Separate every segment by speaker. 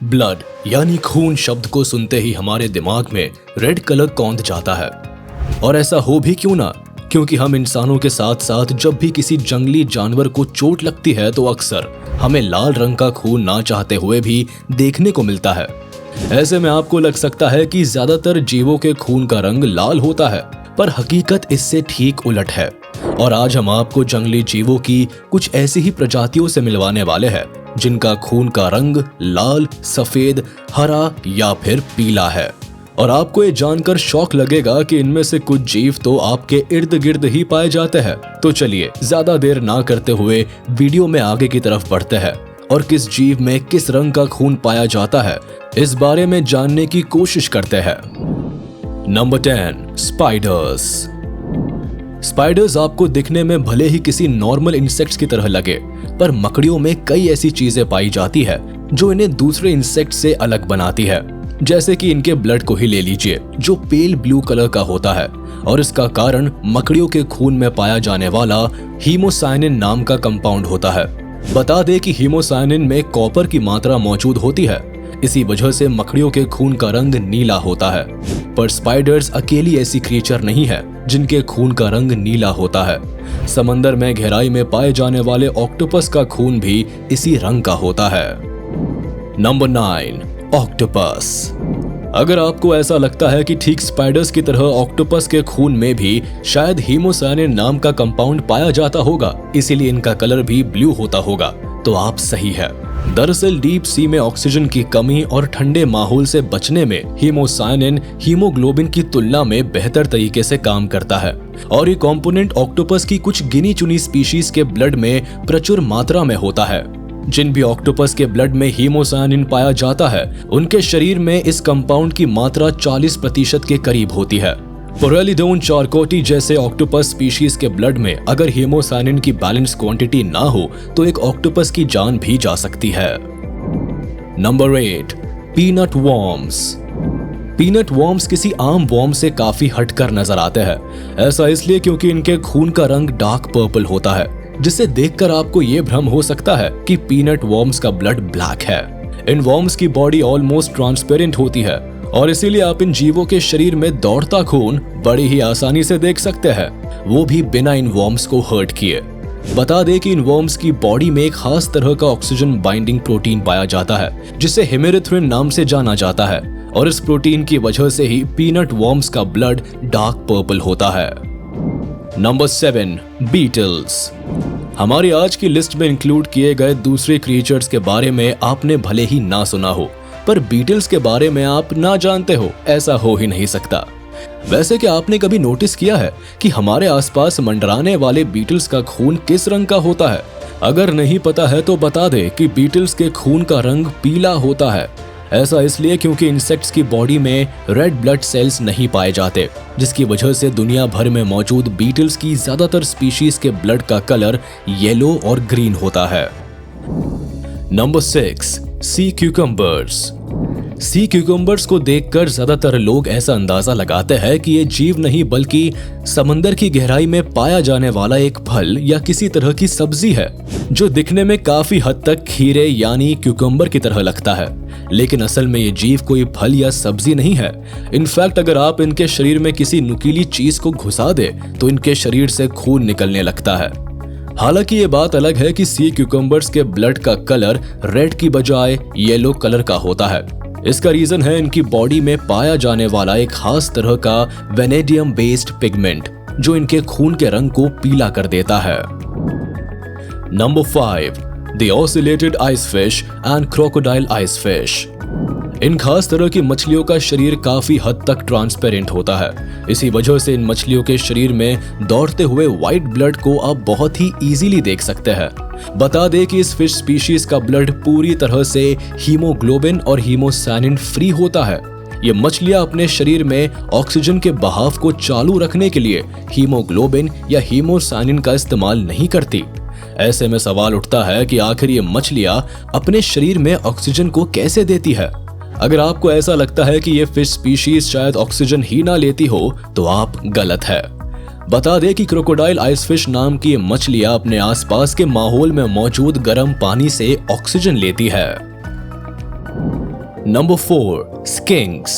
Speaker 1: Blood यानी खून शब्द को सुनते ही हमारे दिमाग में रेड कलर कौंध जाता है। और ऐसा हो भी क्यों ना, क्योंकि हम इंसानों के साथ साथ जब भी किसी जंगली जानवर को चोट लगती है तो अक्सर हमें लाल रंग का खून ना चाहते हुए भी देखने को मिलता है। ऐसे में आपको लग सकता है कि ज्यादातर जीवों के खून का रंग लाल होता है, पर हकीकत इससे ठीक उलट है। और आज हम आपको जंगली जीवों की कुछ ऐसी ही प्रजातियों से मिलवाने वाले हैं जिनका खून का रंग लाल, सफेद, हरा या फिर पीला है। और आपको ये जानकर शौक लगेगा कि इनमें से कुछ जीव तो आपके इर्द गिर्द ही पाए जाते हैं। तो चलिए ज्यादा देर ना करते हुए वीडियो में आगे की तरफ बढ़ते हैं और किस जीव में किस रंग का खून पाया जाता है इस बारे में जानने की कोशिश करते हैं। Number 10, spiders. स्पाइडर्स आपको दिखने में भले ही किसी नॉर्मल इंसेक्ट्स की तरह लगे, पर मकड़ियों में कई ऐसी चीजें पाई जाती है जो इन्हें दूसरे इंसेक्ट से अलग बनाती है। जैसे कि इनके ब्लड को ही ले लीजिए, जो पेल ब्लू कलर का होता है, और इसका कारण मकड़ियों के खून में पाया जाने वाला हीमोसायनिन नाम का कंपाउंड होता है। बता दें कि हीमोसायनिन में कॉपर की मात्रा मौजूद होती है, इसी वजह से मकड़ियों के खून का रंग नीला होता है। पर स्पाइडर्स अकेली ऐसी क्रिएचर नहीं है जिनके खून का रंग नीला होता है। समंदर में गहराई में पाए जाने वाले ऑक्टोपस का खून भी इसी रंग का होता है। Number 9, octopus. अगर आपको ऐसा लगता है कि ठीक स्पाइडर्स की तरह ऑक्टोपस के खून में भी शायद हीमोसायनिन नाम का कंपाउंड पाया जाता होगा, इसीलिए इनका कलर भी ब्लू होता होगा, तो आप सही है। दरअसल डीप सी में ऑक्सीजन की कमी और ठंडे माहौल से बचने में हीमोसायनिन हीमोग्लोबिन की तुलना में बेहतर तरीके से काम करता है। और ये कंपोनेंट ऑक्टोपस की कुछ गिनी चुनी स्पीशीज के ब्लड में प्रचुर मात्रा में होता है। जिन भी ऑक्टोपस के ब्लड में हीमोसायनिन पाया जाता है, उनके शरीर में इस कंपाउंड की मात्रा 40% के करीब होती है। पोरेलिडोन चारकोटी जैसे ऑक्टोपस स्पीशीज के ब्लड में अगर हीमोसायनिन की बैलेंस क्वांटिटी ना हो तो एक ऑक्टोपस की जान भी जा सकती है। Number 8, peanut worms. Peanut worms किसी आम वॉर्म से काफी हटकर नजर आते हैं। ऐसा इसलिए क्योंकि इनके खून का रंग डार्क पर्पल होता है, जिसे देखकर आपको ये भ्रम हो सकता है कि पीनट वॉर्म्स का ब्लड ब्लैक है। इन वॉर्म्स की बॉडी ऑलमोस्ट ट्रांसपेरेंट होती है और इसीलिए आप इन जीवों के शरीर में दौड़ता खून बड़ी ही आसानी से देख सकते हैं, वो भी बिना इन वॉर्म्स को हर्ट किए। बता दें कि इन वॉर्म्स की बॉडी में एक खास तरह का ऑक्सीजन बाइंडिंग प्रोटीन पाया जाता है जिसे हेमेरिथ्रिन नाम से जाना जाता है, और इस प्रोटीन की वजह से ही पीनट वॉर्म्स का ब्लड डार्क पर्पल होता है। Number 7, beetles. हमारी आज की लिस्ट में इंक्लूड किए गए दूसरे क्रिएचर्स के बारे में आपने भले ही ना सुना हो, पर बीटल्स के बारे में आप ना जानते हो, ऐसा हो ही नहीं सकता। वैसे क्या आपने कभी नोटिस किया है कि हमारे आसपास मंडराने वाले बीटल्स का खून किस रंग का होता है? अगर नहीं पता है तो बता दे कि बीटल्स के खून का रंग पीला होता है। ऐसा इसलिए क्योंकि इंसेक्ट्स की बॉडी में रेड ब्लड सेल्स नहीं पाए जाते, जिसकी वजह से दुनिया भर में मौजूद बीटल्स की ज्यादातर स्पीशीज के ब्लड का कलर येलो और ग्रीन होता है। नंबर 6, सी क्यूकम्बर्स। सी क्यूकम्बर्स को देखकर ज्यादातर लोग ऐसा अंदाजा लगाते हैं कि ये जीव नहीं बल्कि समंदर की गहराई में पाया जाने वाला एक फल या किसी तरह की सब्जी है, जो दिखने में काफी हद तक खीरे यानी क्यूकम्बर की तरह लगता है। लेकिन असल में ये जीव कोई फल या सब्जी नहीं है। इनफैक्ट अगर आप इनके शरीर में किसी नुकीली चीज को घुसा दे तो इनके शरीर से खून निकलने लगता है। हालांकि ये बात अलग है कि सी क्यूकम्बर्स के ब्लड का कलर रेड की बजाय येलो कलर का होता है। इसका रीजन है इनकी बॉडी में पाया जाने वाला एक खास तरह का वेनेडियम बेस्ड पिगमेंट, जो इनके खून के रंग को पीला कर देता है। Number 5, the oscillated ice fish and crocodile ice fish. इन खास तरह की मछलियों का शरीर काफी हद तक ट्रांसपेरेंट होता है। इसी वजह से इन मछलियों के शरीर में दौड़ते हुए व्हाइट ब्लड को आप बहुत ही इजीली देख सकते हैं। बता दें कि इस फिश स्पीशीज का ब्लड पूरी तरह से हीमोग्लोबिन और हीमोसायनिन फ्री होता है। ये मछलियां अपने शरीर में ऑक्सीजन के बहाव को चालू रखने के लिए हीमोग्लोबिन या हीमोसायनिन का इस्तेमाल नहीं करती। ऐसे में सवाल उठता है कि आखिर ये मछलियां अपने शरीर में ऑक्सीजन को कैसे देती है? अगर आपको ऐसा लगता है कि ये फिश स्पीशीज शायद ऑक्सीजन ही ना लेती हो तो आप गलत है। बता दें कि क्रोकोडाइल आइस फिश नाम की ये मछलियां अपने आसपास के माहौल में मौजूद गर्म पानी से ऑक्सीजन लेती है। नंबर 4, स्किंक्स।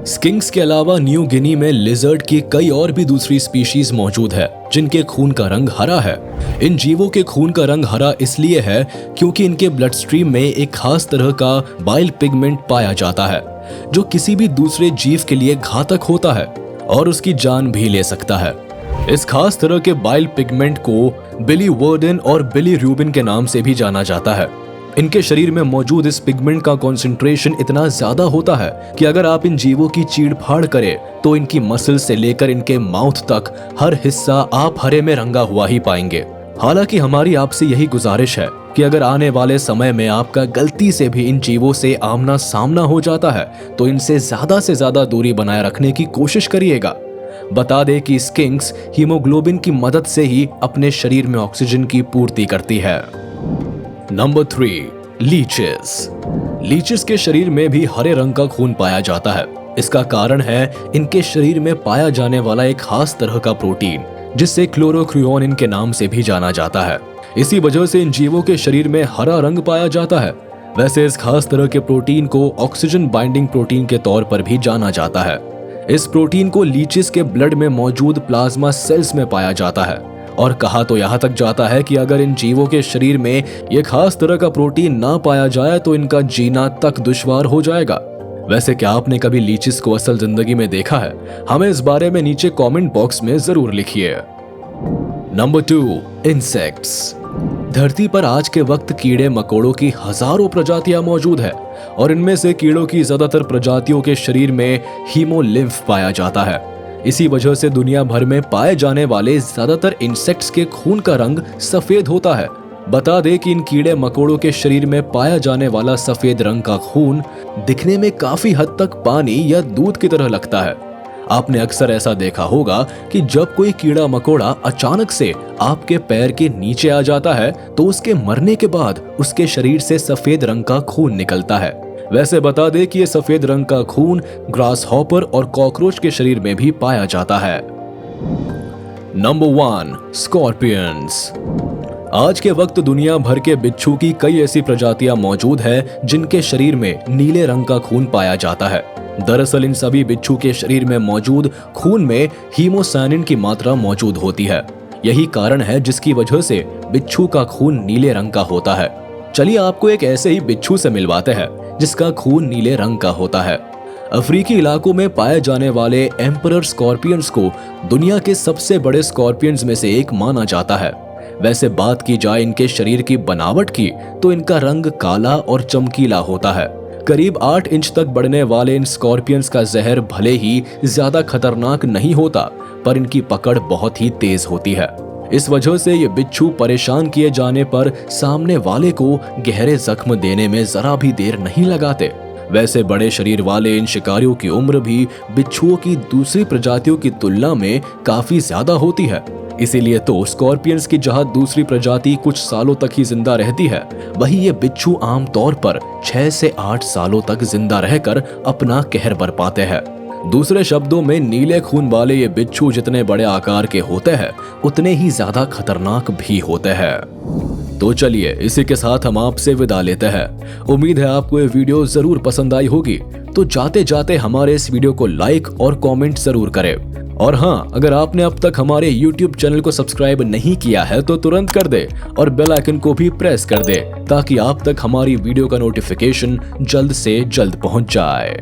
Speaker 1: स्किंक्स के अलावा न्यू गिनी में लिजर्ड की कई और भी दूसरी स्पीशीज मौजूद है जिनके खून का रंग हरा है। इन जीवों के खून का रंग हरा इसलिए है क्योंकि इनके ब्लड स्ट्रीम में एक खास तरह का बाइल पिगमेंट पाया जाता है जो किसी भी दूसरे जीव के लिए घातक होता है और उसकी जान भी ले सकता है। इस खास तरह के बाइल पिगमेंट को बिलीवर्डिन और बिलीरूबिन के नाम से भी जाना जाता है। इनके शरीर में मौजूद इस पिगमेंट का कंसंट्रेशन इतना ज्यादा होता है कि अगर आप इन जीवों की चीड़-फाड़ करें तो इनकी मसल से लेकर इनके माउथ तक हर हिस्सा आप हरे में रंगा हुआ ही पाएंगे। हालांकि हमारी आपसे यही गुजारिश है कि अगर आने वाले समय में आपका गलती से भी इन जीवों से आमना सामना हो जाता है तो इनसे ज्यादा दूरी बनाए रखने की कोशिश करिएगा। बता दें कि स्किंक्स हीमोग्लोबिन की मदद से ही अपने शरीर में ऑक्सीजन की पूर्ति करती है। Number 3, leches. लीचेस के शरीर में भी हरे रंग का खून पाया जाता है। इसका कारण है इनके शरीर में पाया जाने वाला एक खास तरह का प्रोटीन जिसे क्लोरोक्रियोनिन के नाम से भी जाना जाता है। इसी वजह से इन जीवों के शरीर में हरा रंग पाया जाता है। वैसे इस खास तरह के प्रोटीन को ऑक्सीजन बाइंडिंग प्रोटीन के तौर पर भी जाना जाता है। इस प्रोटीन को लीचेस के ब्लड में मौजूद प्लाज्मा सेल्स में पाया जाता है और कहा तो यहाँ तक जाता है कि अगर इन जीवों के शरीर में ये खास तरह का प्रोटीन ना पाया जाए तो इनका जीना तक दुश्वार हो जाएगा। वैसे क्या आपने कभी लीचेस को असल जिंदगी में देखा है? हमें इस बारे में नीचे कमेंट बॉक्स में जरूर लिखिए। Number 2, insects. धरती पर आज के वक्त कीड़े मकोड़ों की हजारों प्रजातियां मौजूद है और इनमें से कीड़ों की ज्यादातर प्रजातियों के शरीर में हीमोलिम्फ पाया जाता है। इसी वजह से दुनिया भर में पाए जाने वाले ज्यादातर इंसेक्ट्स के खून का रंग सफेद होता है। बता दें कि इन कीड़े मकोड़ों के शरीर में पाया जाने वाला सफेद रंग का खून दिखने में काफी हद तक पानी या दूध की तरह लगता है। आपने अक्सर ऐसा देखा होगा कि जब कोई कीड़ा मकोड़ा अचानक से आपके पैर के नीचे आ जाता है तो उसके मरने के बाद उसके शरीर से सफेद रंग का खून निकलता है। वैसे बता दें कि ये सफेद रंग का खून ग्रास हॉपर और कॉकरोच के शरीर में भी पाया जाता है। Number 1, scorpions. आज के वक्त दुनिया भर के बिच्छू की कई ऐसी प्रजातियां मौजूद है जिनके शरीर में नीले रंग का खून पाया जाता है। दरअसल इन सभी बिच्छू के शरीर में मौजूद खून में हीमोसायनिन की मात्रा मौजूद होती है। यही कारण है जिसकी वजह से बिच्छू का खून नीले रंग का होता है। चलिए आपको एक ऐसे ही बिच्छू से मिलवाते हैं जिसका खून नीले रंग का होता है। अफ्रीकी इलाकों में पाए जाने वाले एम्परर स्कॉर्पियंस को दुनिया के सबसे बड़े स्कॉर्पियंस में से एक माना जाता है। वैसे बात की जाए इनके शरीर की बनावट की तो इनका रंग काला और चमकीला होता है। करीब 8 इंच तक बढ़ने वाले इन स्कॉर्पियंस का जहर भले ही ज्यादा खतरनाक नहीं होता पर इनकी पकड़ बहुत ही तेज होती है। इस वजह से ये बिच्छू परेशान किए जाने पर सामने वाले को गहरे जख्म देने में जरा भी देर नहीं लगाते। वैसे बड़े शरीर वाले इन शिकारियों की उम्र भी बिच्छुओं की दूसरी प्रजातियों की तुलना में काफी ज्यादा होती है। इसीलिए तो स्कॉर्पियंस की जहां दूसरी प्रजाति कुछ सालों तक ही जिंदा रहती है वहीं ये बिच्छू आमतौर पर 6 से 8 सालों तक जिंदा रहकर अपना कहर बरपाते हैं। दूसरे शब्दों में नीले खून वाले ये बिच्छू जितने बड़े आकार के होते हैं उतने ही ज्यादा खतरनाक भी होते हैं। तो चलिए इसी के साथ हम आपसे विदा लेते हैं। उम्मीद है आपको ये वीडियो जरूर पसंद आई होगी। तो जाते जाते हमारे इस वीडियो को लाइक और कमेंट जरूर करें। और हाँ, अगर आपने अब तक हमारे YouTube चैनल को सब्सक्राइब नहीं किया है तो तुरंत कर दे और बेल आइकन को भी प्रेस कर दे ताकि आप तक हमारी वीडियो का नोटिफिकेशन जल्द से जल्द पहुंच जाए।